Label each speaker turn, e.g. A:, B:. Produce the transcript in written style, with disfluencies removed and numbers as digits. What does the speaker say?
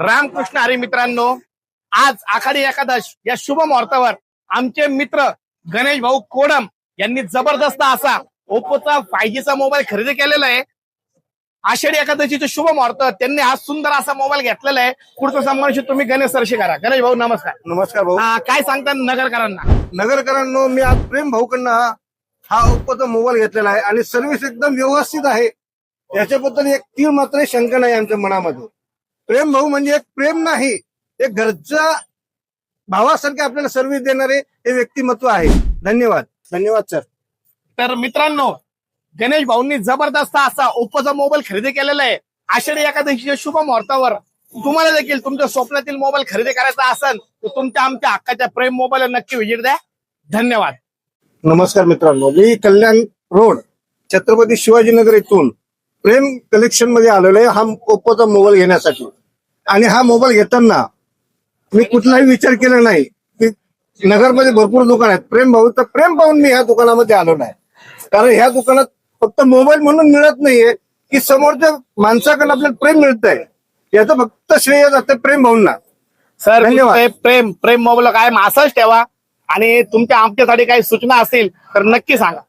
A: रामकृष्ण हरी मित्रांनो, आज आषाढी एकादश या शुभ मुहूर्तावर आमचे मित्र गणेश भाऊ कोडम यांनी जबरदस्त असा ओप्पोचा 5G चा मोबाईल खरेदी केलेला आहे. आषाढी एकादशीचे शुभ मुहूर्त त्यांनी हा सुंदर असा मोबाईल घेतलेला आहे. पुढचं संभाषण तुम्ही गणेश सरशी करा. गणेश भाऊ नमस्कार.
B: नमस्कार भाऊ.
A: काय सांगता नगरकरांना?
B: नगरकरांनो, मी आज प्रेम भाऊकडनं हा ओप्पोचा मोबाईल घेतलेला आहे आणि सर्व्हिस एकदम व्यवस्थित आहे. याच्याबद्दल एक तीळ मात्र शंका नाही आमच्या मनामध्ये. प्रेम भाऊ म्हणजे एक प्रेम नाही, एक घरच्या भावासारखे आपल्याला सर्व्हिस देणारे हे व्यक्तिमत्व आहे. धन्यवाद. धन्यवाद सर.
A: तर मित्रांनो, गणेश भाऊंनी जबरदस्त असा ओप्पोचा मोबाईल खरेदी केलेला आहे. आषाढी एकादशीच्या शुभ मुहूर्तावर तुम्हाला देखील तुमच्या स्वप्नातील मोबाईल खरेदी करायचा असेल तर तुमच्या आमच्या हक्काच्या प्रेम मोबाईल नक्की व्हिजिट द्या. धन्यवाद.
B: नमस्कार मित्रांनो, मी कल्याण रोड छत्रपती शिवाजीनगर येथून प्रेम कलेक्शन मध्ये आलेलो आहे हा ओप्पोचा मोबाईल घेण्यासाठी. आणि हा मोबाईल घेताना मी कुठलाही विचार केला नाही की नगरमध्ये भरपूर दुकान आहेत. प्रेम भाऊ तर प्रेम पाहून मी ह्या दुकानामध्ये आलो नाही. कारण ह्या दुकानात फक्त मोबाईल म्हणून मिळत नाहीये की समोरच्या माणसाकडे आपल्याला प्रेम मिळत आहे, याचं फक्त श्रेय जातं प्रेम भाऊंना.
A: सर
B: धन्यवाद.
A: प्रेम मोबाईल काय असंच ठेवा आणि तुमच्या आमच्यासाठी काही सूचना असतील तर नक्की सांगा.